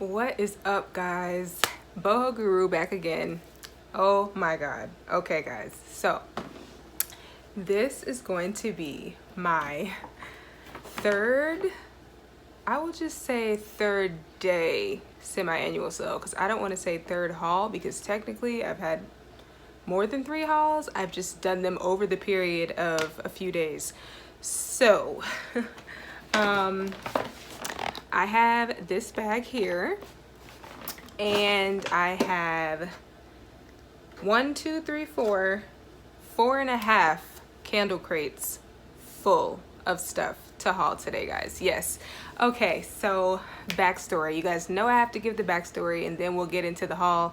What is up, guys? Boho Guru back again. Oh my god. Okay, guys, so this is going to be my third, I will just say third day semi-annual sale, because I don't want to say third haul because technically I've had more than 3 hauls. I've just done them over the period of a few days. So I have this bag here, and I have 4.5 candle crates full of stuff to haul today, guys. Yes. Okay, so backstory. You guys know I have to give the backstory and then we'll get into the haul.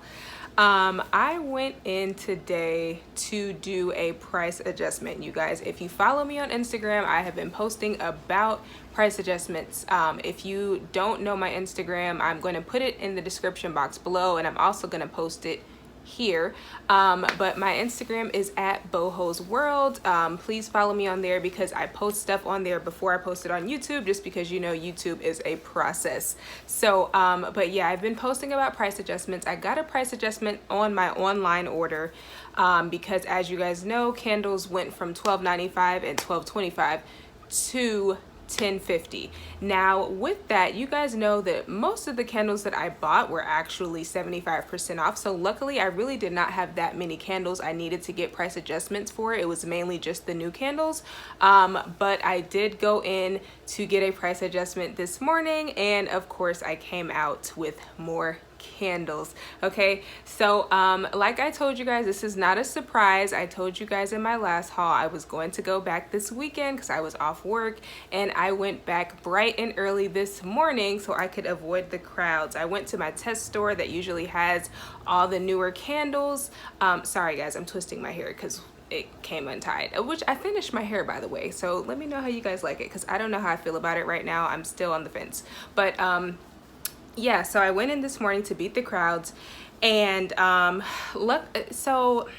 I went in today to do a price adjustment, you guys. If you follow me on Instagram, I have been posting about price adjustments. If you don't know my Instagram, I'm going to put it in the description box below, and I'm also going to post it here. But my Instagram is at Boho's World. Please follow me on there because I post stuff on there before I post it on YouTube, just because you know YouTube is a process. So but yeah, I've been posting about price adjustments. I got a price adjustment on my online order because, as you guys know, candles went from $12.95 and $12.25 to $10.50. Now with that, you guys know that most of the candles that I bought were actually 75% off. So luckily I really did not have that many candles I needed to get price adjustments for. It was mainly just the new candles. But I did go in to get a price adjustment this morning, and of course I came out with more candles. Okay, so like I told you guys, this is not a surprise. I told you guys in my last haul I was going to go back this weekend because I was off work, and I went back bright and early this morning so I could avoid the crowds. I went to my test store that usually has all the newer candles. Sorry guys, I'm twisting my hair because it came untied, which I finished my hair, by the way, so let me know how you guys like it, because I don't know how I feel about it right now. I'm still on the fence. But yeah, so I went in this morning to beat the crowds, and so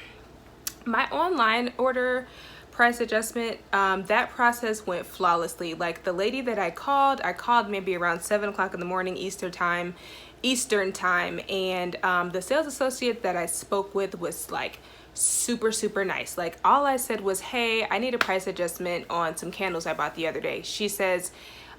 my online order price adjustment, that process went flawlessly. Like, the lady that I called maybe around 7 o'clock in the morning Eastern time, and the sales associate that I spoke with was like super nice. Like, all I said was, hey, I need a price adjustment on some candles I bought the other day. She says,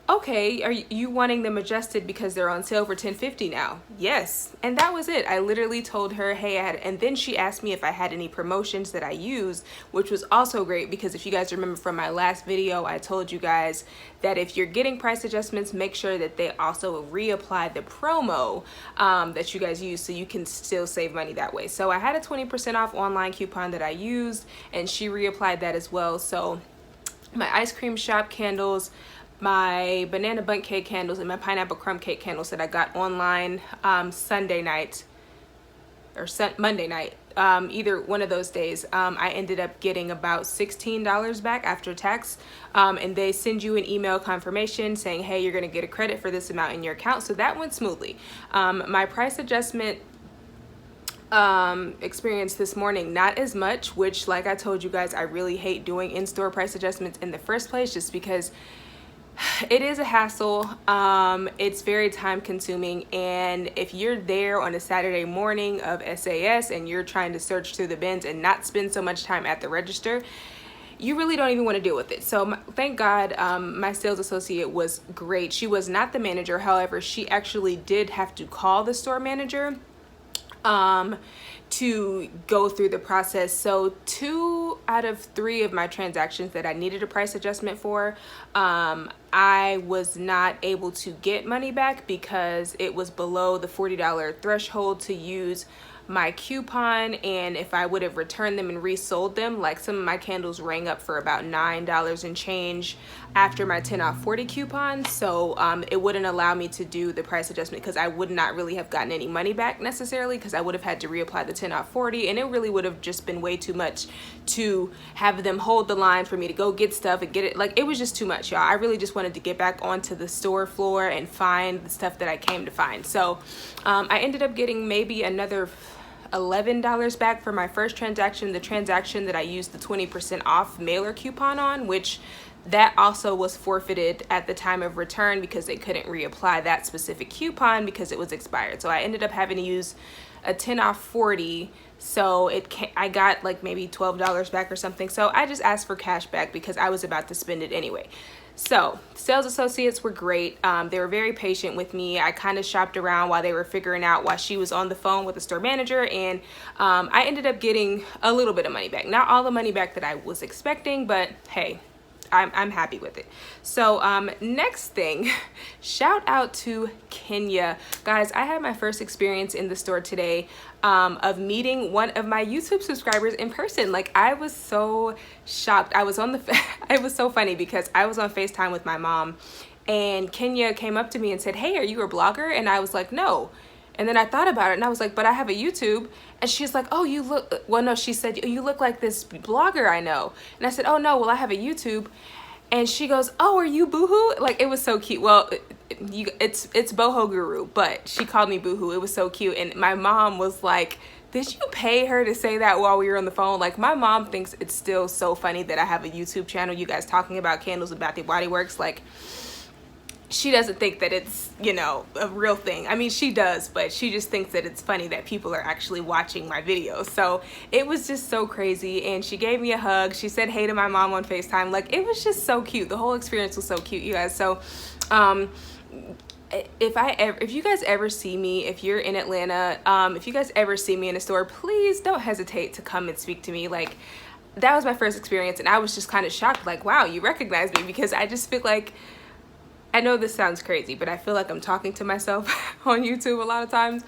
okay, are you wanting them adjusted because they're on sale for $10.50 now? Yes. And that was it. I literally told her, hey, and then she asked me if I had any promotions that I use, which was also great, because if you guys remember from my last video, I told you guys that if you're getting price adjustments, make sure that they also reapply the promo that you guys use, so you can still save money that way. So I had a 20% off online coupon that I used, and she reapplied that as well. So my ice cream shop candles, my banana bundt cake candles, and my pineapple crumb cake candles that I got online Sunday night or Monday night, either one of those days, I ended up getting about $16 back after tax, and they send you an email confirmation saying, hey, you're gonna get a credit for this amount in your account. So that went smoothly. My price adjustment experience this morning, not as much, which, like I told you guys, I really hate doing in-store price adjustments in the first place, just because it is a hassle. It's very time consuming, and if you're there on a Saturday morning of SAS and you're trying to search through the bins and not spend so much time at the register, you really don't even want to deal with it. So thank God my sales associate was great. She was not the manager, however, she actually did have to call the store manager to go through the process. So 2 out of 3 of my transactions that I needed a price adjustment for, I was not able to get money back because it was below the $40 threshold to use my coupon, and if I would have returned them and resold them, like some of my candles rang up for about $9 and change after my 10 off 40 coupon. So it wouldn't allow me to do the price adjustment because I would not really have gotten any money back necessarily, because I would have had to reapply the 10 off 40, and it really would have just been way too much to have them hold the line for me to go get stuff and get it. Like, it was just too much, y'all. I really just wanted to get back onto the store floor and find the stuff that I came to find. So I ended up getting maybe another $11 back for my first transaction, the transaction that I used the 20% off mailer coupon on, which that also was forfeited at the time of return because they couldn't reapply that specific coupon because it was expired. So I ended up having to use a 10 off 40. So I got like maybe $12 back or something. So I just asked for cash back because I was about to spend it anyway. So sales associates were great. They were very patient with me. I kind of shopped around while they were figuring out while she was on the phone with the store manager, and I ended up getting a little bit of money back. Not all the money back that I was expecting, but hey, I'm happy with it. So next thing, shout out to Kenya. Guys, I had my first experience in the store today of meeting one of my YouTube subscribers in person. Like, I was so shocked. I was on the it was so funny because I was on FaceTime with my mom, and Kenya came up to me and said, "Hey, are you a blogger?" And I was like, "No." And then I thought about it and I was like, "But I have a YouTube." And she's like, "Oh, you look," well, no, she said, "You look like this blogger I know." And I said, "Oh no, well, I have a YouTube." And she goes, "Oh, are you Boohoo?" Like, it was so cute. Well, it's Boho Guru, but she called me Boohoo. It was so cute. And my mom was like, "Did you pay her to say that while we were on the phone?" Like, my mom thinks it's still so funny that I have a YouTube channel, you guys talking about candles and Bath and Body Works. Like, she doesn't think that it's, you know, a real thing. I mean, she does, but she just thinks that it's funny that people are actually watching my videos. So it was just so crazy. And she gave me a hug. She said hey to my mom on FaceTime. Like, it was just so cute. The whole experience was so cute, you guys. So if you guys ever see me, if you're in Atlanta, if you guys ever see me in a store, please don't hesitate to come and speak to me. Like, that was my first experience, and I was just kind of shocked. Like, wow, you recognize me, because I just feel like, I know this sounds crazy, but I feel like I'm talking to myself on YouTube a lot of times.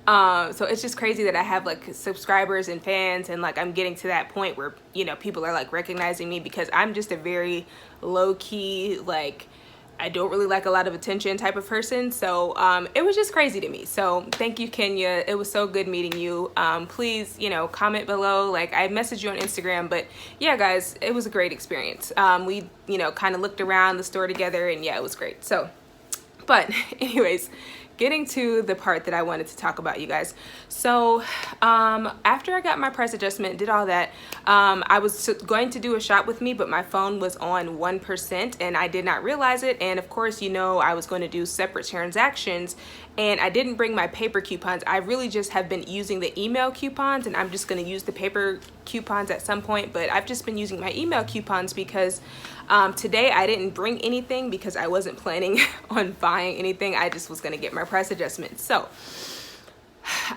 So it's just crazy that I have like subscribers and fans, and like I'm getting to that point where, you know, people are like recognizing me, because I'm just a very low key, like, I don't really like a lot of attention type of person. So it was just crazy to me. So thank you, Kenya. It was so good meeting you. Please, you know, comment below. Like, I messaged you on Instagram, but yeah, guys, it was a great experience. We, you know, kind of looked around the store together, and yeah, it was great. So, but anyways, getting to the part that I wanted to talk about, you guys. So after I got my price adjustment, did all that, I was going to do a shop with me, but my phone was on 1% and I did not realize it. And of course, you know, I was going to do separate transactions, and I didn't bring my paper coupons. I really just have been using the email coupons, and I'm just going to use the paper coupons at some point, but I've just been using my email coupons because today I didn't bring anything because I wasn't planning on buying anything. I just was going to get my price adjustment. So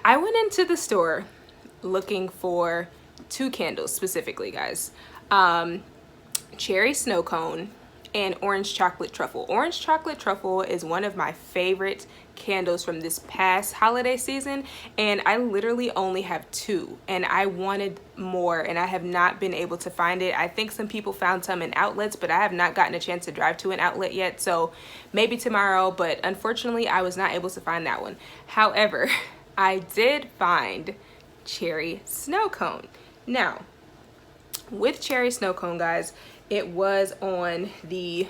I went into the store looking for two candles specifically, guys. Cherry snow cone and orange chocolate truffle. Orange chocolate truffle is one of my favorite candles from this past holiday season, and I literally only have two, and I wanted more, and I have not been able to find it. I think some people found some in outlets, but I have not gotten a chance to drive to an outlet yet, so maybe tomorrow, but unfortunately I was not able to find that one. However, I did find cherry snow cone. Now, with cherry snow cone, guys, it was on the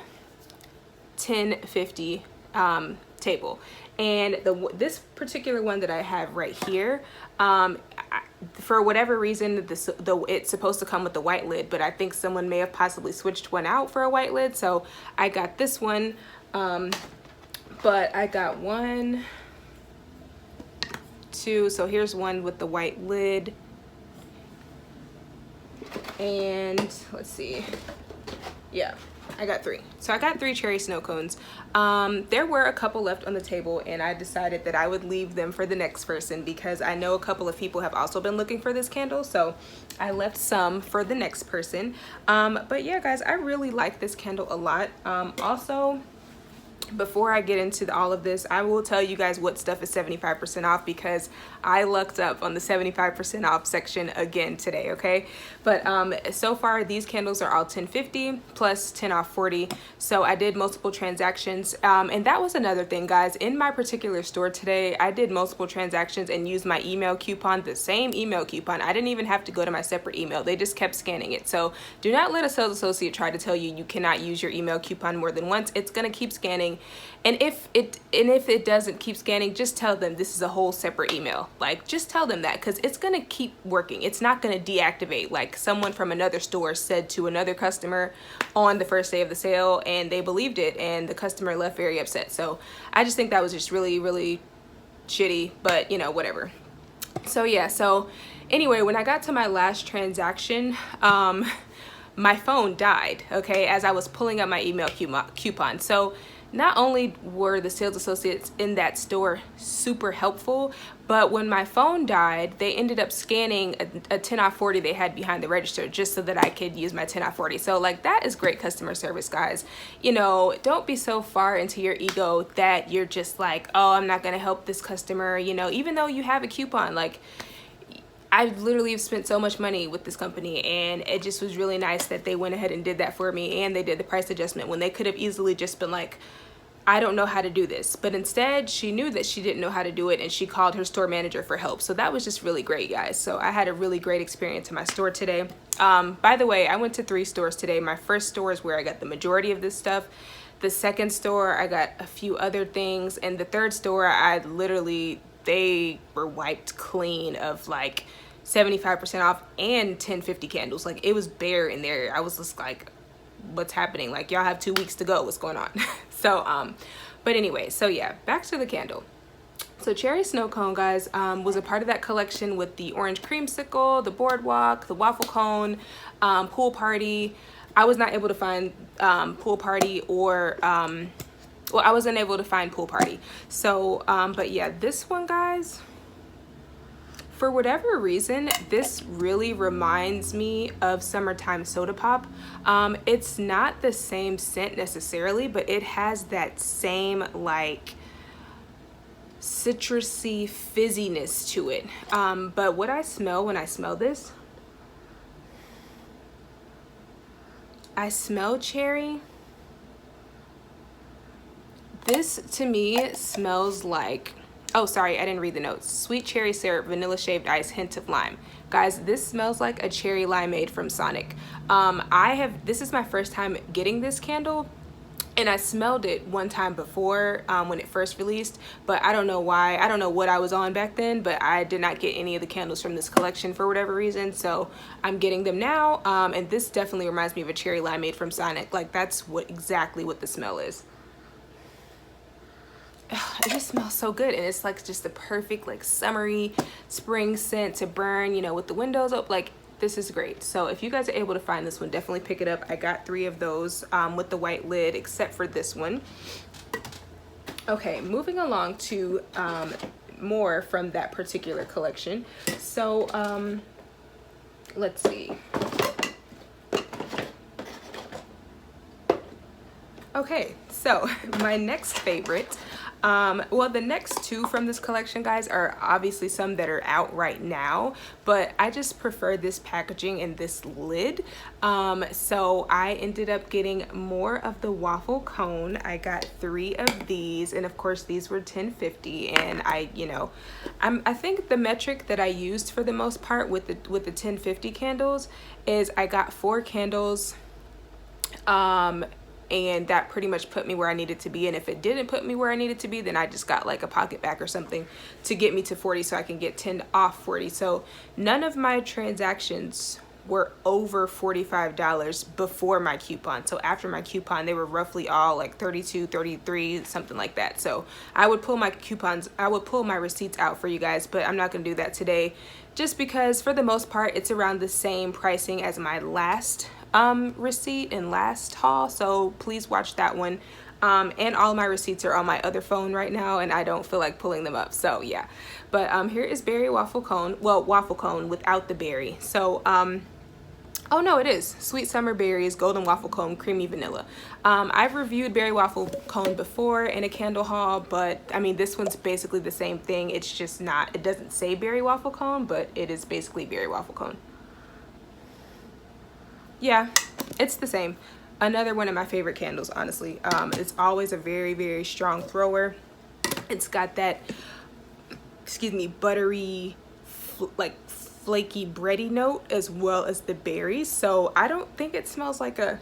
1050 table, and this particular one that I have right here, for whatever reason, it's supposed to come with the white lid, but I think someone may have possibly switched one out for a white lid, so I got this one. But I got 1, 2, so here's one with the white lid, and let's see, yeah, I got 3. So I got 3 cherry snow cones. There were a couple left on the table, and I decided that I would leave them for the next person because I know a couple of people have also been looking for this candle, so I left some for the next person. But yeah, guys, I really like this candle a lot. Also, before I get into all of this, I will tell you guys what stuff is 75% off, because I lucked up on the 75% off section again today, okay? But so far these candles are all 1050 plus 10 off 40. So I did multiple transactions, and that was another thing, guys. In my particular store today, I did multiple transactions and used my email coupon, the same email coupon. I didn't even have to go to my separate email. They just kept scanning it. So do not let a sales associate try to tell you you cannot use your email coupon more than once. It's gonna keep scanning. scanning. And if it doesn't keep scanning, just tell them this is a whole separate email. Like, just tell them that, because it's gonna keep working. It's not gonna deactivate. Like someone from another store said to another customer on the first day of the sale, and they believed it, and the customer left very upset. So I just think that was just really, really shitty, but you know, whatever. So yeah, so anyway, when I got to my last transaction, my phone died, okay, as I was pulling up my email coupon. So not only were the sales associates in that store super helpful, but when my phone died, they ended up scanning a 10 off 40 they had behind the register just so that I could use my 10 off 40. So like, that is great customer service, guys. You know, don't be so far into your ego that you're just like, oh, I'm not gonna help this customer, you know, even though you have a coupon. Like, I literally have spent so much money with this company, and it just was really nice that they went ahead and did that for me, and they did the price adjustment when they could have easily just been like, I don't know how to do this. But instead, she knew that she didn't know how to do it, and she called her store manager for help. So that was just really great, guys. So I had a really great experience in my store today. By the way, I went to 3 stores today. My first store is where I got the majority of this stuff. The second store, I got a few other things. And the third store, they were wiped clean of like 75% off and 1050 candles. Like, it was bare in there. I was just like, what's happening? Like, y'all have 2 weeks to go. What's going on? So, but anyway, so yeah, back to the candle. So Cherry Snow Cone, guys, was a part of that collection with the orange creamsicle, the boardwalk, the waffle cone, pool party. I was not able to find pool party or well, I wasn't able to find pool party. So but yeah, this one, guys, for whatever reason, this really reminds me of Summertime Soda Pop. It's not the same scent necessarily, but it has that same like citrusy fizziness to it. But what I smell when I smell this, I smell cherry. This to me smells like, oh, sorry, I didn't read the notes. Sweet cherry syrup, vanilla shaved ice, hint of lime. Guys, this smells like a cherry limeade from Sonic. This is my first time getting this candle, and I smelled it one time before when it first released, but I don't know why. I don't know what I was on back then, but I did not get any of the candles from this collection for whatever reason, so I'm getting them now, and this definitely reminds me of a cherry limeade from Sonic. Like, that's exactly what the smell is. It just smells so good, and it's like just the perfect like summery spring scent to burn, you know, with the windows up. Like, this is great. So if you guys are able to find this one, definitely pick it up. I got 3 of those with the white lid, except for this one. Okay, moving along to more from that particular collection. So let's see. Okay, so my next favorite, well, the next 2 from this collection, guys, are obviously some that are out right now, but I just prefer this packaging and this lid. So I ended up getting more of the waffle cone. I got 3 of these, and of course these were $10.50, and I think the metric that I used for the most part with the $10.50 candles is I got 4 candles, and that pretty much put me where I needed to be. And if it didn't put me where I needed to be, then I just got like a pocket back or something to get me to 40, so I can get 10 off 40. So none of my transactions were over $45 before my coupon. So after my coupon, they were roughly all like 32, 33, something like that. So I would pull my coupons, I would pull my receipts out for you guys, but I'm not gonna do that today, just because for the most part, it's around the same pricing as my last receipt and last haul. So please watch that one. And all my receipts are on my other phone right now, and I don't feel like pulling them up. So yeah, but here is berry waffle cone. Well, waffle cone without the berry. So oh no, it is sweet summer berries, golden waffle cone, creamy vanilla. I've reviewed berry waffle cone before in a candle haul, but I mean, this one's basically the same thing. It's just not, it doesn't say berry waffle cone, but it is basically berry waffle cone. Yeah, it's the same. Another one of my favorite candles, honestly. It's always a very, very strong thrower. It's got that, excuse me, buttery, like flaky bready note, as well as the berries. So I don't think it smells like a,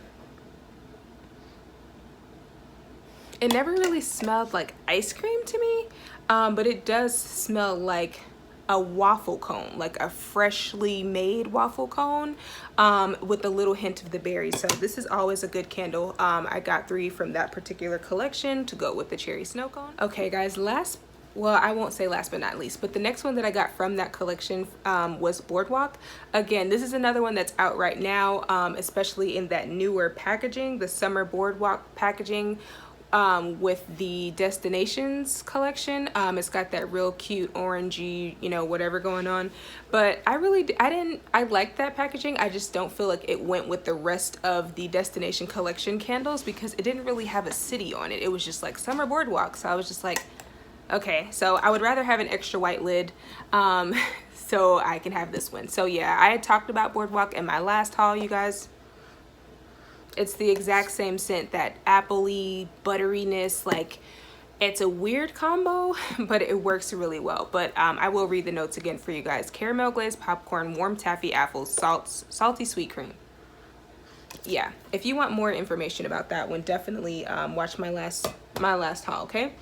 it never really smelled like ice cream to me, but it does smell like a waffle cone, like a freshly made waffle cone, with a little hint of the berries. So this is always a good candle. I got 3 from that particular collection to go with the cherry snow cone. Okay guys, well, I won't say last but not least, but the next one that I got from that collection was Boardwalk. Again, this is another one that's out right now, especially in that newer packaging, the summer Boardwalk packaging, with the Destinations collection. It's got that real cute orangey, you know, whatever going on. But I like that packaging. I just don't feel like it went with the rest of the Destination collection candles because it didn't really have a city on it. It was just like summer Boardwalk. So I was just like, okay, so I would rather have an extra white lid, so I can have this one. So yeah, I had talked about Boardwalk in my last haul, you guys. It's the exact same scent, that appley butteriness. Like, it's a weird combo, but it works really well. But I will read the notes again for you guys. Caramel glazed popcorn, warm taffy apples, salty sweet cream. Yeah, if you want more information about that one, definitely watch my last haul, okay?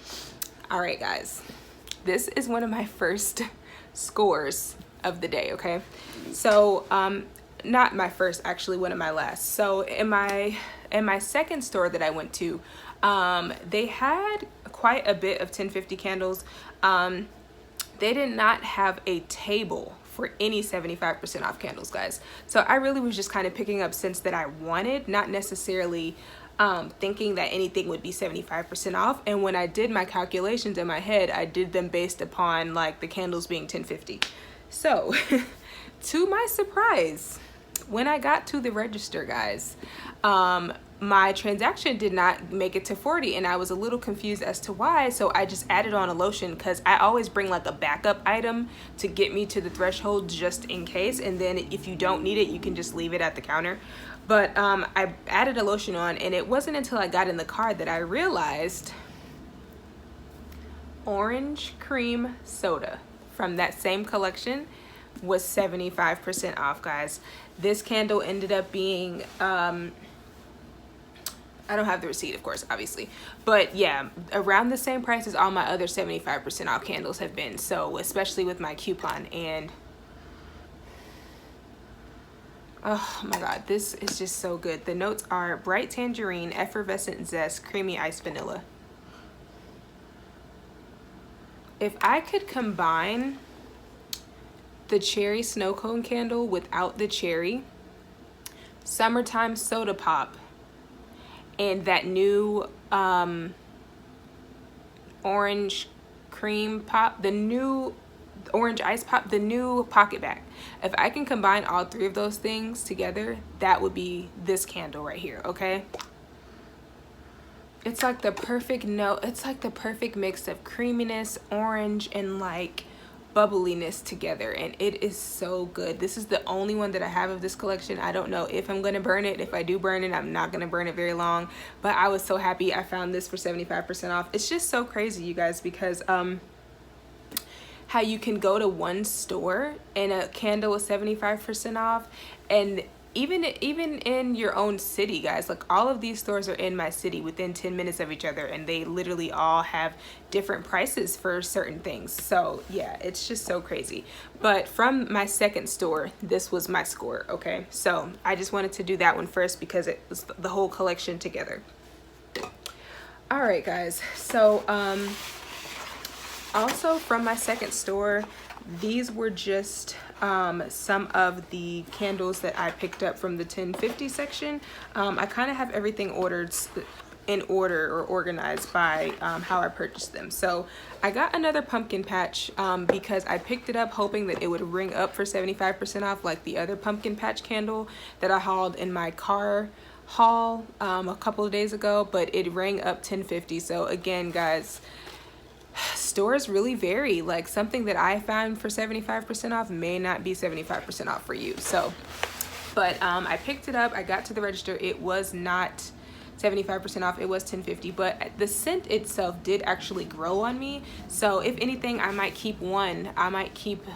All right, guys, this is one of my first scores of the day, okay? So, not my first, actually, one of my last. So in my second store that I went to, they had quite a bit of 1050 candles. They did not have a table for any 75% off candles, guys. So I really was just kind of picking up scents that I wanted, not necessarily thinking that anything would be 75% off. And when I did my calculations in my head, I did them based upon like the candles being 1050. So to my surprise, when I got to the register, guys, my transaction did not make it to 40, and I was a little confused as to why. So I just added on a lotion, because I always bring like a backup item to get me to the threshold just in case, and then if you don't need it, you can just leave it at the counter. But I added a lotion on, and it wasn't until I got in the car that I realized orange cream soda from that same collection was 75% off, guys. This candle ended up being I don't have the receipt, of course, obviously, but yeah, around the same price as all my other 75% off candles have been. So especially with my coupon, and oh my god, this is just so good. The notes are bright tangerine, effervescent zest, creamy iced vanilla. If I could combine the cherry snow cone candle without the cherry, summertime soda pop, and that new orange cream pop, the new orange ice pop, the new pocket back, if I can combine all 3 of those things together, that would be this candle right here, okay? It's like the perfect note. It's like the perfect mix of creaminess, orange, and like bubbliness together, and it is so good. This is the only one that I have of this collection. I don't know if I'm gonna burn it. If I do burn it, I'm not gonna burn it very long, but I was so happy I found this for 75% off. It's just so crazy, you guys, because how you can go to one store and a candle is 75% off, and even in your own city, guys. Like, all of these stores are in my city within 10 minutes of each other, and they literally all have different prices for certain things. So yeah, it's just so crazy. But from my second store, this was my score, okay? So I just wanted to do that one first because it was the whole collection together. All right, guys, so also from my second store, these were just some of the candles that I picked up from the 1050 section. I kind of have everything ordered in order or organized by how I purchased them. So I got another pumpkin patch because I picked it up hoping that it would ring up for 75% off like the other pumpkin patch candle that I hauled in my car haul a couple of days ago, but it rang up 1050. So again, guys, stores really vary. Like, something that I found for 75% off may not be 75% off for you. So, but I picked it up. I got to the register. It was not 75% off. It was 1050, but the scent itself did actually grow on me. So if anything, I might keep one. I might keep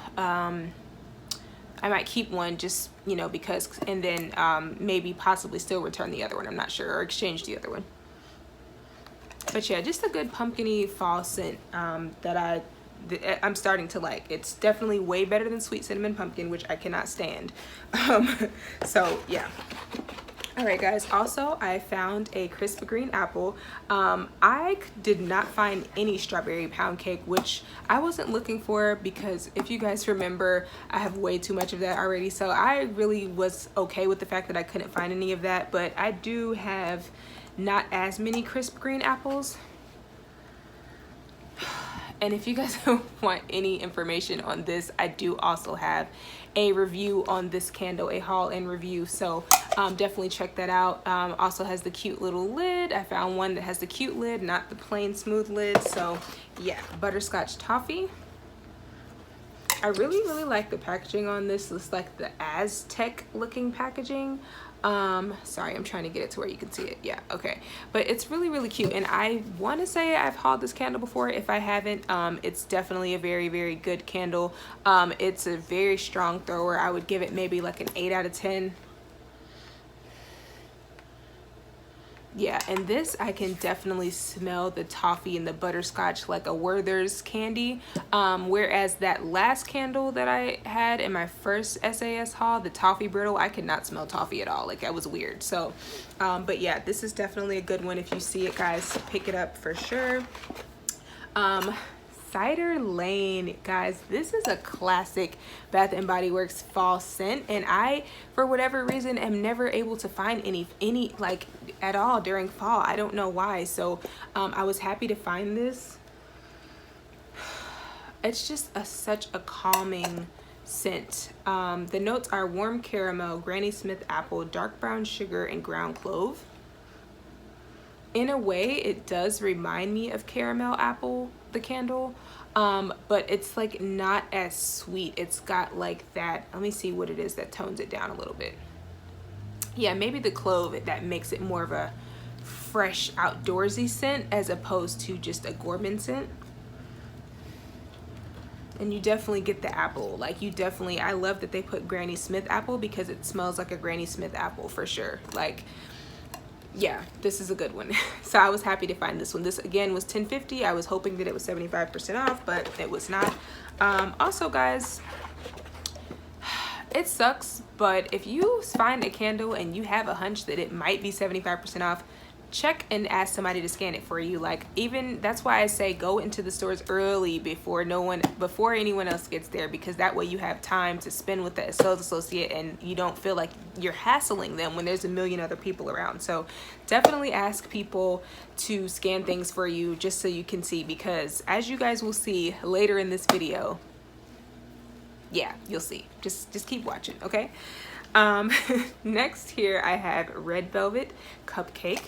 one just, you know, because, and then maybe possibly still return the other one. I'm not sure, or exchange the other one. But yeah, just a good pumpkin-y fall scent that I'm starting to like. It's definitely way better than sweet cinnamon pumpkin, which I cannot stand. So yeah. All right, guys, also I found a crisp green apple. I did not find any strawberry pound cake, which I wasn't looking for because if you guys remember, I have way too much of that already. So I really was okay with the fact that I couldn't find any of that, but I do have not as many crisp green apples. And if you guys want any information on this, I do also have a review on this candle, a haul and review. So definitely check that out. Also has the cute little lid. I found one that has the cute lid, not the plain smooth lid. So yeah, butterscotch toffee. I really like the packaging on this. It's like the Aztec looking packaging. Sorry, I'm trying to get it to where you can see it. Yeah, okay. But it's really cute, and I want to say I've hauled this candle before. If I haven't, it's definitely a very good candle. It's a very strong thrower. I would give it maybe like an 8 out of 10. Yeah, and this I can definitely smell the toffee and the butterscotch like a Werther's candy. Whereas that last candle that I had in my first SAS haul, the toffee brittle, I could not smell toffee at all. Like, that was weird. So, but yeah, this is definitely a good one. If you see it, guys, pick it up for sure. Cider Lane, guys, this is a classic Bath and Body Works fall scent, and I, for whatever reason, am never able to find any like at all during fall. I don't know why. So I was happy to find this. It's just such a calming scent. The notes are warm caramel, Granny Smith apple, dark brown sugar, and ground clove. In a way, it does remind me of caramel apple, the candle, but it's like not as sweet. It's got like that, let me see what it is that tones it down a little bit. Yeah, maybe the clove, that makes it more of a fresh outdoorsy scent as opposed to just a gourmand scent. And you definitely get the apple. Like, you definitely, I love that they put Granny Smith apple because it smells like a Granny Smith apple for sure. Like, yeah, this is a good one. So I was happy to find this one. This again was $10.50. I was hoping that it was 75% off, but it was not. Also, guys, it sucks, but if you find a candle and you have a hunch that it might be 75% off, check and ask somebody to scan it for you. Like, even that's why I say go into the stores early before anyone else gets there, because that way you have time to spend with the sales associate and you don't feel like you're hassling them when there's a million other people around. So definitely ask people to scan things for you just so you can see, because as you guys will see later in this video, yeah, you'll see. Just keep watching, okay? Next here I have Red Velvet Cupcake.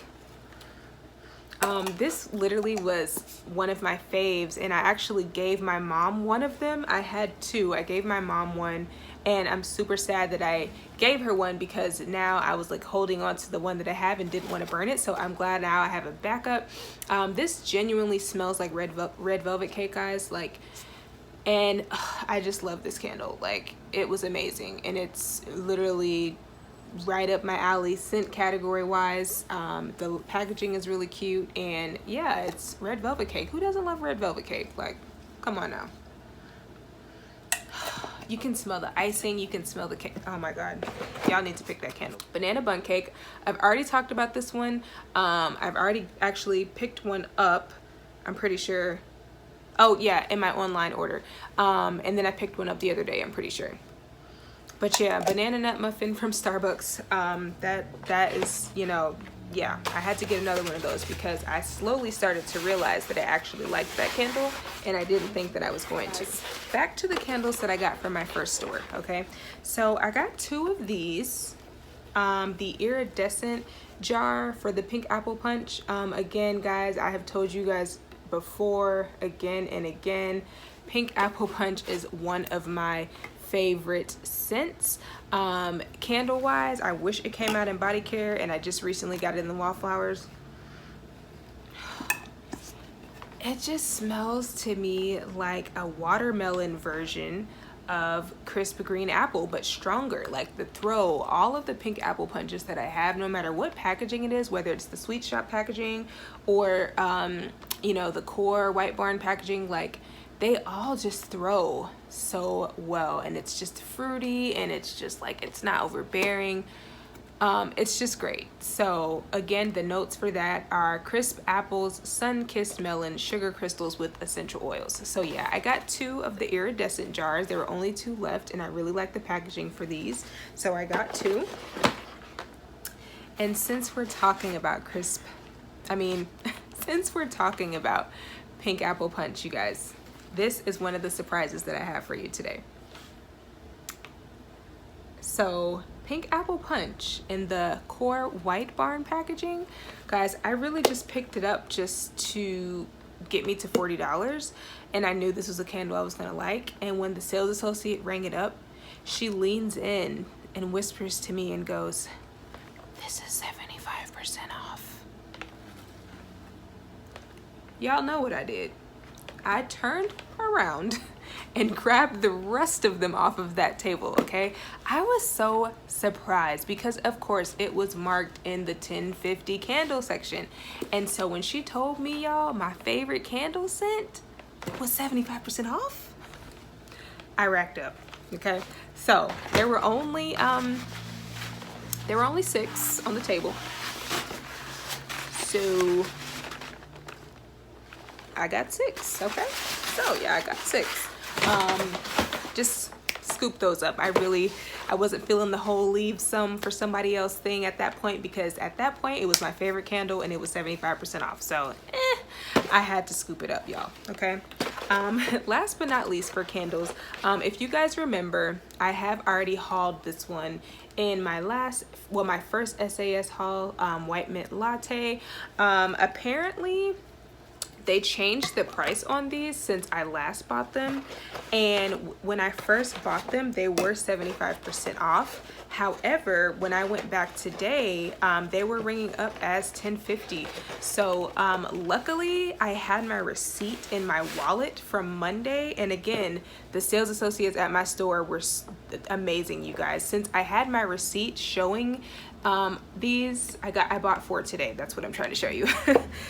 This literally was one of my faves, and I actually gave my mom one of them. I had two. I gave my mom one, and I'm super sad that I gave her one because now I was like holding on to the one that I have and didn't want to burn it. So I'm glad now I have a backup. This genuinely smells like red velvet cake, guys. Like, and I just love this candle. Like, it was amazing, and it's literally right up my alley scent category wise. The packaging is really cute, and yeah, it's red velvet cake. Who doesn't love red velvet cake? Like, come on now. You can smell the icing, you can smell the cake. Oh my god, y'all need to pick that candle. Banana bun cake, I've already talked about this one. I've already actually picked one up, I'm pretty sure. Oh yeah, in my online order, and then I picked one up the other day, I'm pretty sure. But yeah, banana nut muffin from Starbucks. That is, you know, yeah, I had to get another one of those because I slowly started to realize that I actually liked that candle, and I didn't think that I was going to. Back to the candles that I got from my first store, okay? So I got two of these. The iridescent jar for the pink apple punch. Again, guys, I have told you guys before, again and again, pink apple punch is one of my favorite scents. Candle wise, I wish it came out in Bodycare, and I just recently got it in the Wallflowers. It just smells to me like a watermelon version of crisp green apple, but stronger. Like the throw, all of the pink apple punches that I have, no matter what packaging it is, whether it's the Sweet Shop packaging or you know, the core White Barn packaging, like they all just throw so well, and it's just fruity, and it's just like, it's not overbearing. It's just great. So again, the notes for that are crisp apples, sun-kissed melon, sugar crystals with essential oils. So yeah, I got 2 of the iridescent jars. There were only 2 left, and I really like the packaging for these, so I got 2. And since we're talking about since we're talking about pink apple punch, you guys, this is one of the surprises that I have for you today. So pink apple punch in the core White Barn packaging, guys, I really just picked it up just to get me to $40, and I knew this was a candle I was gonna like. And when the sales associate rang it up, she leans in and whispers to me and goes, "This is 75% off." Y'all know what I did. I turned around and grabbed the rest of them off of that table, okay? I was so surprised because of course it was marked in the 1050 candle section. And so when she told me, y'all, my favorite candle scent was 75% off, I racked up, okay? So there were only 6 on the table. So I got 6, okay? So yeah, I got 6. Just scoop those up. I wasn't feeling the whole leave some for somebody else thing at that point, because at that point it was my favorite candle and it was 75% off. So I had to scoop it up, y'all, okay? Last but not least for candles, if you guys remember, I have already hauled this one in my my first SAS haul, White Mint Latte. Apparently they changed the price on these since I last bought them, and when I first bought them they were 75% off. However, when I went back today, they were ringing up as $10.50. So luckily I had my receipt in my wallet from Monday, and again, the sales associates at my store were amazing, you guys. Since I had my receipt showing these, I bought 4 today. That's what I'm trying to show you.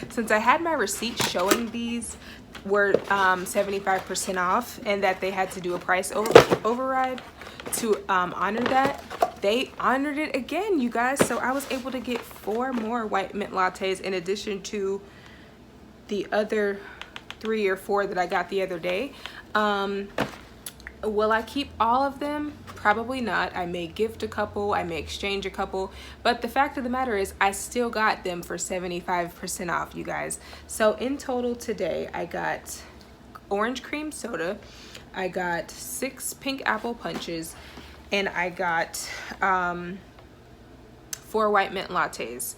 Since I had my receipt showing these were 75% off, and that they had to do a price override to honor that, they honored it again, you guys. So I was able to get 4 more White Mint lattes in addition to the other 3 or 4 that I got the other day. Will I keep all of them? Probably not. I may gift a couple, I may exchange a couple, but the fact of the matter is I still got them for 75% off, you guys. So in total today, I got orange cream soda, I got 6 pink apple punches, and I got 4 White Mint lattes.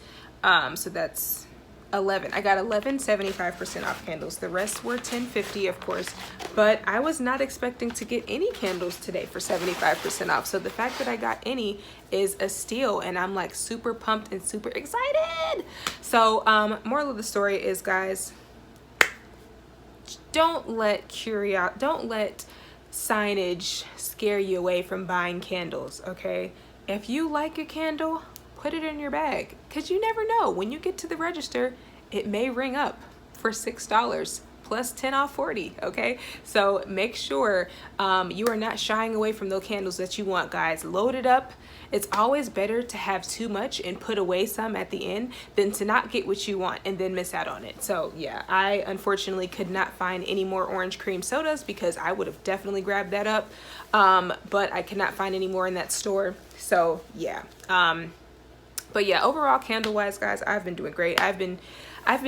So that's 11. I got 11 75% off candles. The rest were $10.50, of course, but I was not expecting to get any candles today for 75% off. So the fact that I got any is a steal, and I'm like super pumped and super excited. So moral of the story is, guys, don't let signage scare you away from buying candles, okay? If you like a candle, put it in your bag, because you never know. When you get to the register, it may ring up for $6 plus 10 off 40, okay? So make sure you are not shying away from those candles that you want, guys. Load it up. It's always better to have too much and put away some at the end than to not get what you want and then miss out on it. So yeah, I unfortunately could not find any more orange cream sodas, because I would have definitely grabbed that up, but I could not find any more in that store. So yeah. But yeah, overall, candle wise, guys, I've been doing great. I've been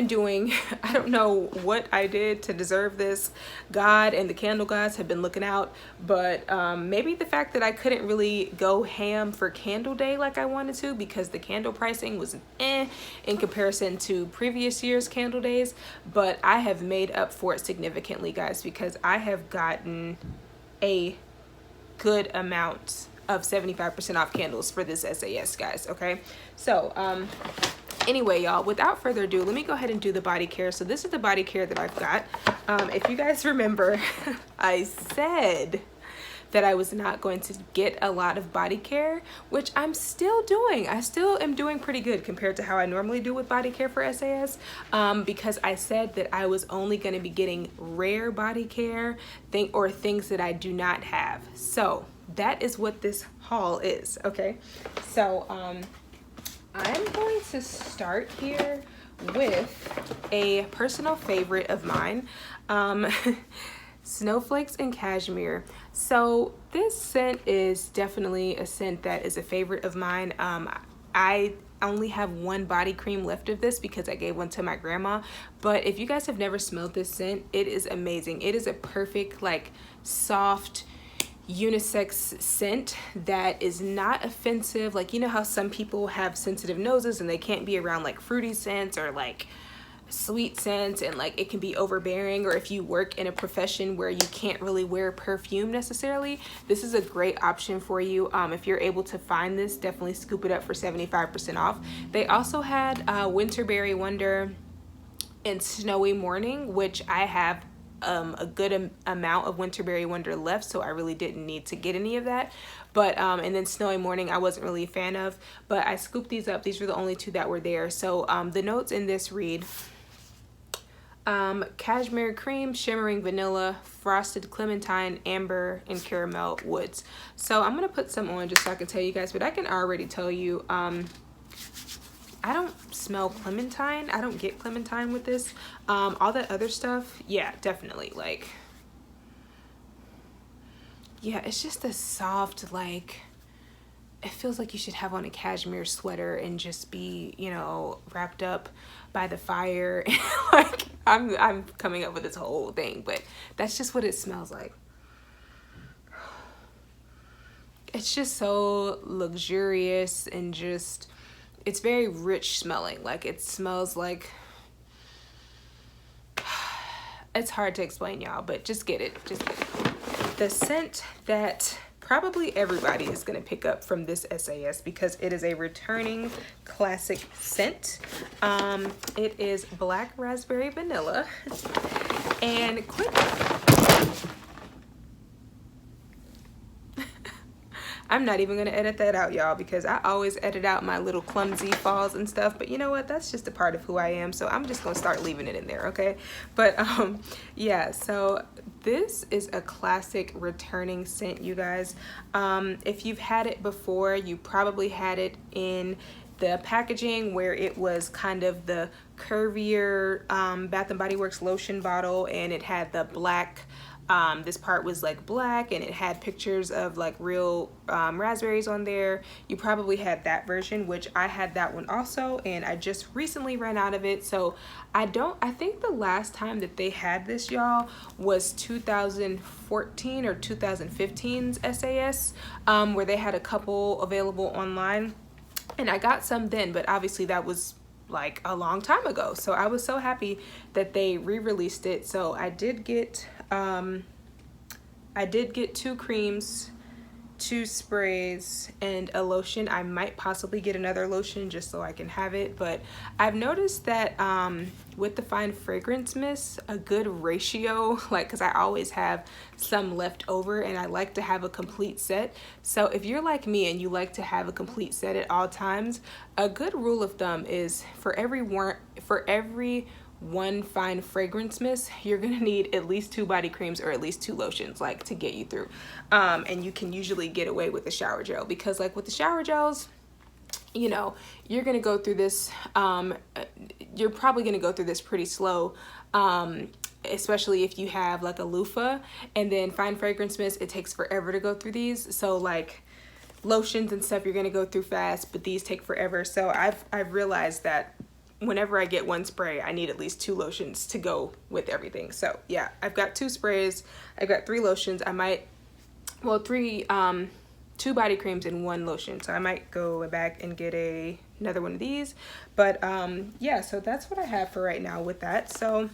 doing, I don't know what I did to deserve this. God and the candle gods have been looking out, but maybe the fact that I couldn't really go ham for candle day like I wanted to, because the candle pricing was in comparison to previous year's candle days. But I have made up for it significantly, guys, because I have gotten a good amount of 75% off candles for this SAS, guys, okay? So anyway, y'all, without further ado, let me go ahead and do the body care. So this is the body care that I've got. If you guys remember, I said that I was not going to get a lot of body care, which I'm still doing. I still am doing pretty good compared to how I normally do with body care for SAS, because I said that I was only going to be getting rare body care or things that I do not have. So that is what this haul is, okay? So I'm going to start here with a personal favorite of mine, Snowflakes and Cashmere. So this scent is definitely a scent that is a favorite of mine. I only have one body cream left of this because I gave one to my grandma, but if you guys have never smelled this scent, it is amazing. It is a perfect, like, soft unisex scent that is not offensive. Like, you know how some people have sensitive noses and they can't be around like fruity scents or like sweet scents, and like it can be overbearing, or if you work in a profession where you can't really wear perfume necessarily, this is a great option for you. If you're able to find this, definitely scoop it up for 75% off. They also had Winterberry Wonder and Snowy Morning, which I have a good amount of Winterberry Wonder left, so I really didn't need to get any of that. But and then Snowy Morning I wasn't really a fan of, but I scooped these up. These were the only two that were there. So the notes in this read: cashmere cream, shimmering vanilla, frosted clementine, amber, and caramel woods. So I'm gonna put some on just so I can tell you guys, but I can already tell you, I don't smell clementine. I don't get clementine with this. All that other stuff, yeah, definitely. Like, yeah, it's just a soft, like, it feels like you should have on a cashmere sweater and just be, you know, wrapped up by the fire. Like, I'm coming up with this whole thing, but that's just what it smells like. It's just so luxurious and just, it's very rich smelling. Like, it smells like, it's hard to explain, y'all, but just get it, just get it. The scent that probably everybody is going to pick up from this SAS because it is a returning classic scent. It is Black Raspberry Vanilla. And quick, I'm not even going to edit that out, y'all, because I always edit out my little clumsy falls and stuff, but you know what, that's just a part of who I am, so I'm just going to start leaving it in there, okay? But yeah, so this is a classic returning scent, you guys. If you've had it before, you probably had it in the packaging where it was kind of the curvier Bath and Body Works lotion bottle, and it had the black, this part was like black, and it had pictures of like real raspberries on there. You probably had that version, which I had that one also, and I just recently ran out of it. So I think the last time that they had this, y'all, was 2014 or 2015's SAS, where they had a couple available online, and I got some then, but obviously that was like a long time ago. So I was so happy that they re-released it. So I did get 2 creams, 2 sprays, and a lotion. I might possibly get another lotion just so I can have it, but I've noticed that with the fine fragrance mist, a good ratio, like, because I always have some left over and I like to have a complete set. So if you're like me and you like to have a complete set at all times, a good rule of thumb is for every one fine fragrance mist, you're gonna need at least 2 body creams or at least 2 lotions, like, to get you through. And you can usually get away with the shower gel, because like with the shower gels, you know, you're gonna go through this, you're probably gonna go through this pretty slow, especially if you have like a loofah. And then fine fragrance mist, it takes forever to go through these. So like lotions and stuff, you're gonna go through fast, but these take forever. So I've realized that whenever I get 1 spray, I need at least 2 lotions to go with everything. So yeah, I've got 2 sprays, I've got 3 lotions. I might, well, 2 body creams and 1 lotion. So I might go back and get another one of these. But yeah, so that's what I have for right now with that. So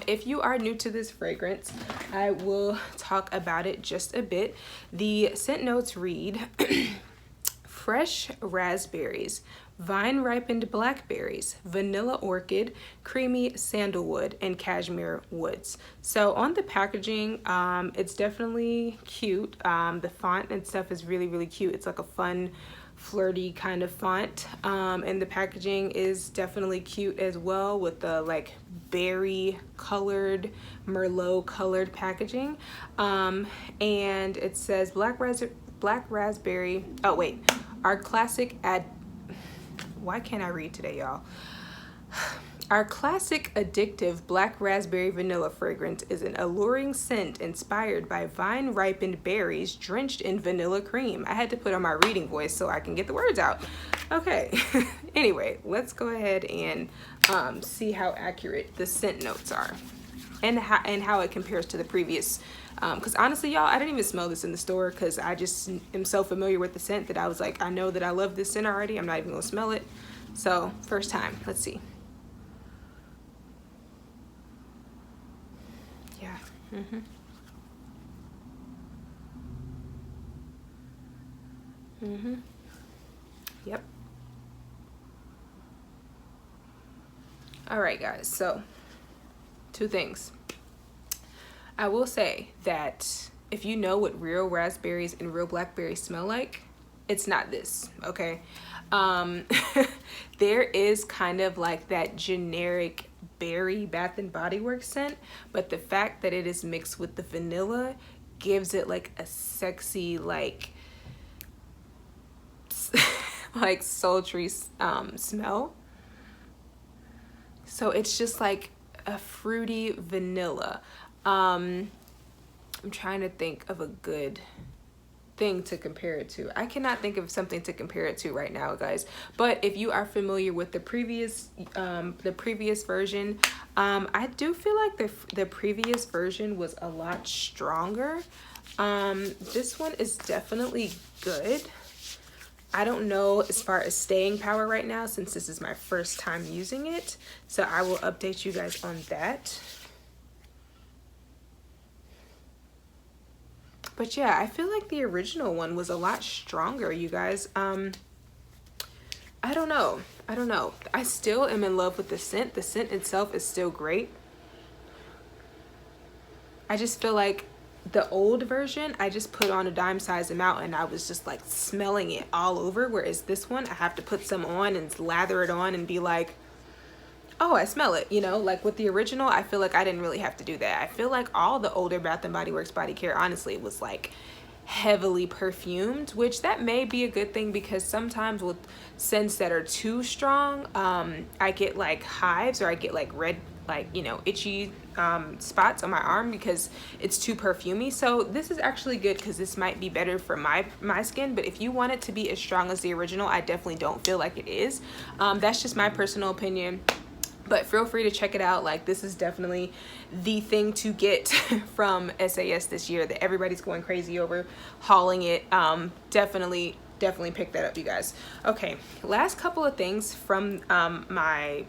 if you are new to this fragrance, I will talk about it just a bit. The scent notes read, fresh raspberries, vine ripened blackberries, vanilla orchid, creamy sandalwood, and cashmere woods. So on the packaging, it's definitely cute. The font and stuff is really, really cute. It's like a fun, flirty kind of font, and the packaging is definitely cute as well, with the like berry colored, merlot colored packaging, and it says black raspberry, oh wait, our classic why can't I read today, y'all? Our classic addictive black raspberry vanilla fragrance is an alluring scent inspired by vine-ripened berries drenched in vanilla cream. I had to put on my reading voice so I can get the words out. Okay, anyway, let's go ahead and see how accurate the scent notes are and how it compares to the previous. Because honestly, y'all, I didn't even smell this in the store because I just am so familiar with the scent that I was like, I know that I love this scent already. I'm not even gonna smell it. So first time, let's see. Yeah. Yep. All right, guys. So, two things. I will say that if you know what real raspberries and real blackberries smell like, it's not this, okay? There is kind of like that generic berry Bath and Body Works scent, but the fact that it is mixed with the vanilla gives it like a sexy, like like sultry smell. So it's just like a fruity vanilla. I'm trying to think of a good thing to compare it to. I cannot think of something to compare it to right now, guys. But if you are familiar with the previous version, I do feel like the previous version was a lot stronger. This one is definitely good. I don't know as far as staying power right now since this is my first time using it. So I will update you guys on that. But yeah, I feel like the original one was a lot stronger, you guys. I don't know. I still am in love with the scent. The scent itself is still great. I just feel like the old version, I just put on a dime size amount and I was just like smelling it all over. Whereas this one, I have to put some on and lather it on and be like, oh, I smell it, you know? Like with the original, I feel like I didn't really have to do that. I feel like all the older Bath and Body Works body care, honestly, was like heavily perfumed, which that may be a good thing because sometimes with scents that are too strong, I get like hives or I get like red, like, you know, itchy spots on my arm because it's too perfumey. So this is actually good because this might be better for my skin, but if you want it to be as strong as the original, I definitely don't feel like it is. That's just my personal opinion. But feel free to check it out. Like, this is definitely the thing to get from SAS this year that everybody's going crazy over, hauling it. Definitely pick that up, you guys. Okay, last couple of things from my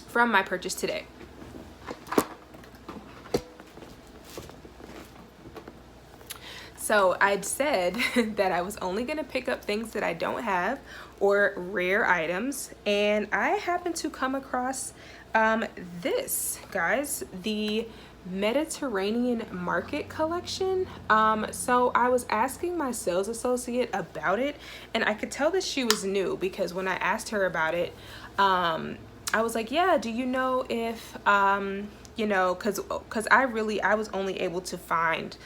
purchase today. So I'd said that I was only gonna pick up things that I don't have or rare items, and I happened to come across this, guys, the Mediterranean Market collection. So I was asking my sales associate about it, and I could tell that she was new because when I asked her about it, I was like, yeah, do you know if you know, because I was only able to find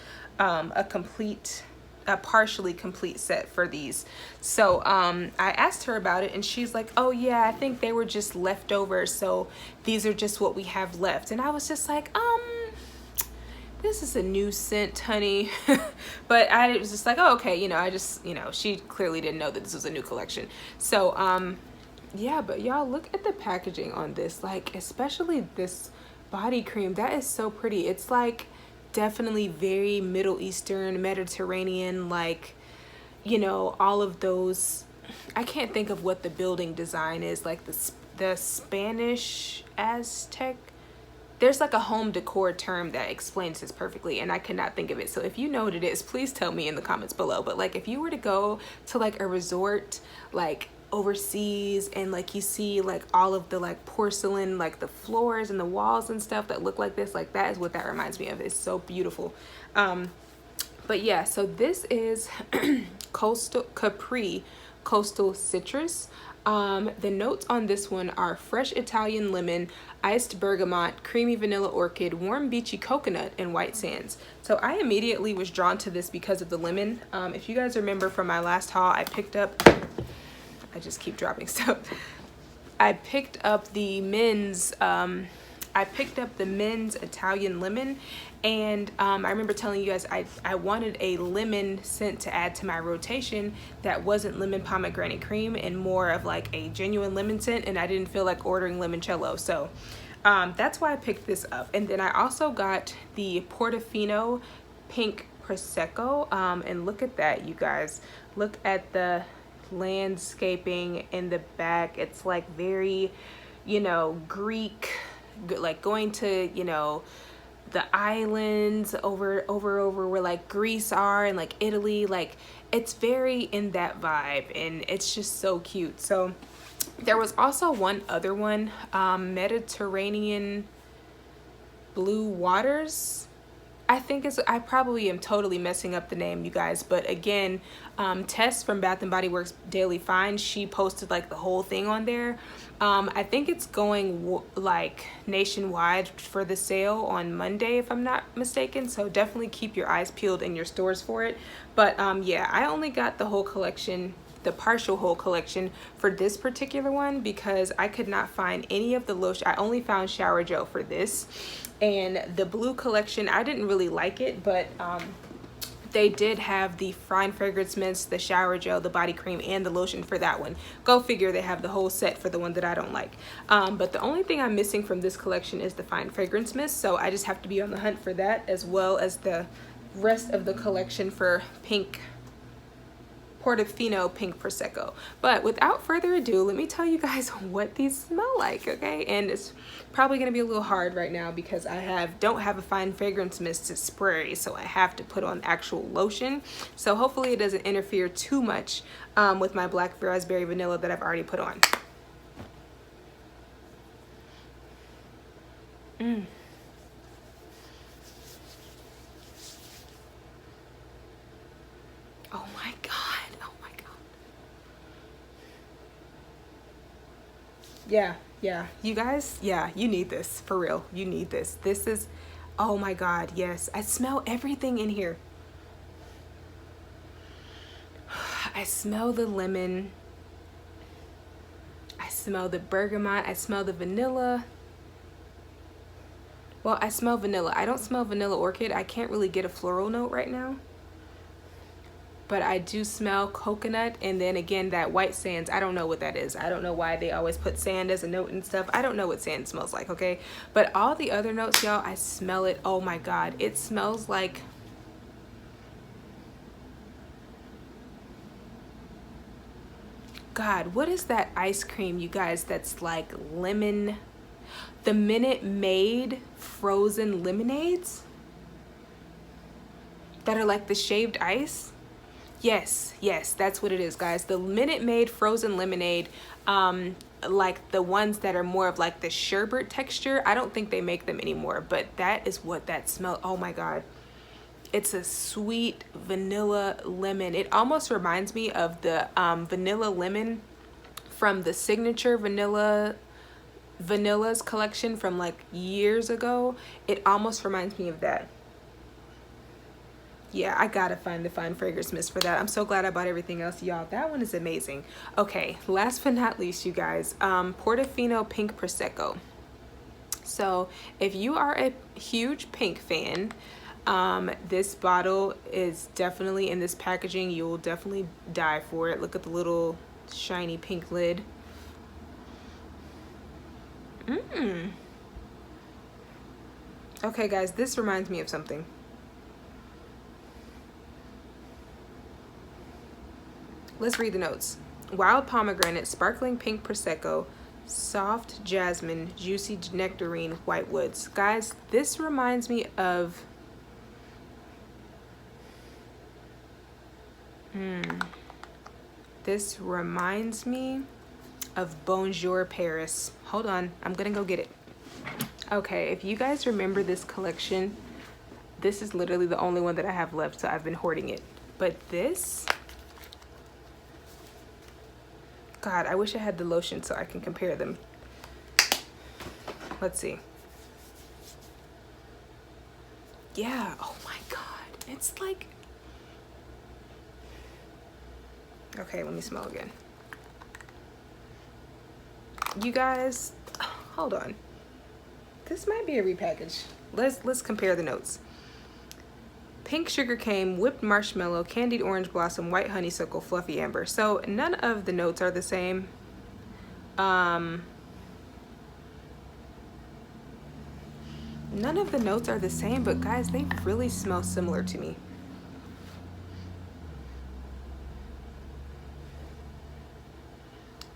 a partially complete set for these. So I asked her about it and she's like, oh yeah, I think they were just leftovers, so these are just what we have left. And I was just like, this is a new scent, honey. But I was just like, oh, okay, you know, I just, you know, she clearly didn't know that this was a new collection. So yeah, but y'all look at the packaging on this, like especially this body cream. That is so pretty. It's like definitely very Middle Eastern, Mediterranean, like, you know, all of those. I can't think of what the building design is, like the Spanish Aztec there's like a home decor term that explains this perfectly, and I cannot think of it. So if you know what it is, please tell me in the comments below. But like, if you were to go to like a resort like overseas, and like you see like all of the like porcelain, like the floors and the walls and stuff that look like this, like that is what that reminds me of. It's so beautiful. But yeah, so this is Coastal Capri Coastal Citrus. The notes on this one are fresh Italian lemon, iced bergamot, creamy vanilla orchid, warm beachy coconut, and white sands. So I immediately was drawn to this because of the lemon. If you guys remember from my last haul, I picked up, I just keep dropping stuff. I picked up the men's Italian lemon, and I remember telling you guys I wanted a lemon scent to add to my rotation that wasn't lemon pomegranate cream and more of like a genuine lemon scent, and I didn't feel like ordering limoncello, so that's why I picked this up. And then I also got the Portofino Pink Prosecco, and look at that, you guys. Look at the landscaping in the back. It's like very, you know, Greek, like going to, you know, the islands over where like Greece are, and like Italy. Like, it's very in that vibe, and it's just so cute. So there was also one other one, Mediterranean Blue Waters, I think I probably am totally messing up the name, you guys, but again, Tess from Bath and Body Works Daily Finds, she posted like the whole thing on there. I think it's going like nationwide for the sale on Monday, if I'm not mistaken, so definitely keep your eyes peeled in your stores for it. But yeah, I only got the whole collection, the partial whole collection for this particular one, because I could not find any of the lotion. I only found shower gel for this, and the blue collection, I didn't really like it, but they did have the fine fragrance mints, the shower gel, the body cream, and the lotion for that one. Go figure, they have the whole set for the one that I don't like. But the only thing I'm missing from this collection is the fine fragrance mist, so I just have to be on the hunt for that, as well as the rest of the collection for pink Portofino Pink Prosecco. But without further ado, let me tell you guys what these smell like, okay? And it's probably gonna be a little hard right now because I don't have a fine fragrance mist to spray, so I have to put on actual lotion. So hopefully it doesn't interfere too much with my black raspberry vanilla that I've already put on. Oh my God. Yeah, you guys, yeah, you need this, for real. You need this. This is, oh my God, yes. I smell everything in here. I smell the lemon. I smell the bergamot. I smell the vanilla. Well, I smell vanilla. I don't smell vanilla orchid. I can't really get a floral note right now. But I do smell coconut, and then again that white sands. I don't know what that is. I don't know why they always put sand as a note and stuff. I don't know what sand smells like, okay? But all the other notes, y'all, I smell it. Oh my God, it smells like, God, what is that ice cream, you guys, that's like lemon? The Minute Maid frozen lemonades that are like the shaved ice. Yes, that's what it is, guys. The Minute Maid frozen lemonade, like the ones that are more of like the sherbet texture. I don't think they make them anymore, but that is what that smell. Oh my God. It's a sweet vanilla lemon. It almost reminds me of the vanilla lemon from the Signature Vanillas collection from like years ago. It almost reminds me of that. Yeah, I gotta find the fine fragrance mist for that. I'm so glad I bought everything else, y'all. That one is amazing. Okay, last but not least, you guys, Portofino Pink Prosecco. So if you are a huge pink fan, this bottle is definitely in this packaging. You will definitely die for it. Look at the little shiny pink lid. Okay, guys, this reminds me of something. Let's read the notes. Wild pomegranate, sparkling pink prosecco, Soft jasmine, juicy nectarine, white woods. Guys, this reminds me of this reminds me of Bonjour Paris. Hold on, I'm gonna go get it. Okay, if you guys remember this collection, this is literally the only one that I have left, so I've been hoarding it. But this, God, I wish I had the lotion so I can compare them. Let's see. Yeah, oh my God, it's like, okay, let me smell again. You guys, hold on. This might be a repackage. Let's compare the notes. Pink sugar cane, whipped marshmallow, candied orange blossom, white honeysuckle, fluffy amber. So none of the notes are the same. None of the notes are the same, but guys, they really smell similar to me.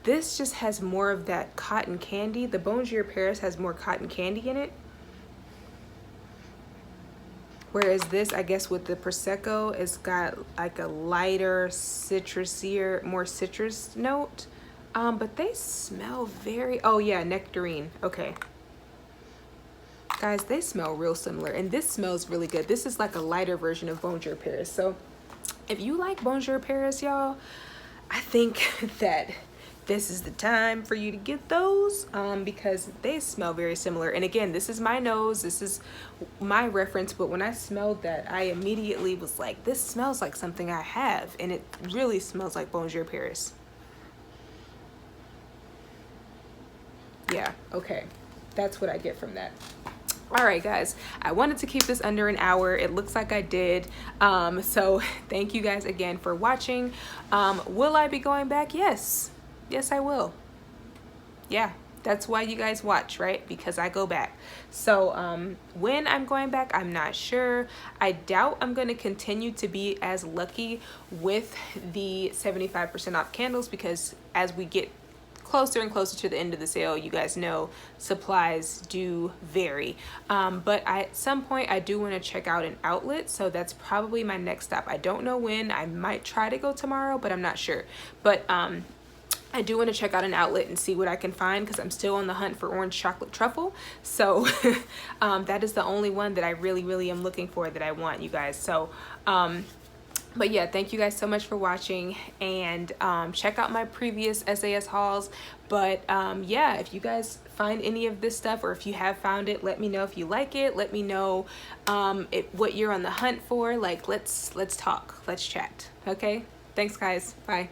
This just has more of that cotton candy. The Bonjour Paris has more cotton candy in it. Whereas this, I guess with the Prosecco, it's got like a lighter citrusy, more citrus note. But they smell very, oh yeah, nectarine, okay. Guys, they smell real similar, and this smells really good. This is like a lighter version of Bonjour Paris. So if you like Bonjour Paris, y'all, I think that this is the time for you to get those because they smell very similar. And again, this is my nose, this is my reference, but when I smelled that, I immediately was like, this smells like something I have, and it really smells like Bonjour Paris. Yeah, okay, that's what I get from that. All right, guys, I wanted to keep this under an hour. It looks like I did. So thank you guys again for watching. Will I be going back? Yes. Yes, I will. Yeah, that's why you guys watch, right? Because I go back. So when I'm going back, I'm not sure. I doubt I'm going to continue to be as lucky with the 75% off candles, because as we get closer and closer to the end of the sale, you guys know supplies do vary. But at some point I do want to check out an outlet, so that's probably my next stop. I don't know when. I might try to go tomorrow, but I'm not sure. But I do want to check out an outlet and see what I can find, because I'm still on the hunt for orange chocolate truffle. So that is the only one that I really am looking for, that I want, you guys. So but yeah, thank you guys so much for watching, and check out my previous SAS hauls. But yeah, if you guys find any of this stuff, or if you have found it, let me know if you like it. Let me know what you're on the hunt for. Like, let's talk, let's chat. Okay, thanks guys, bye.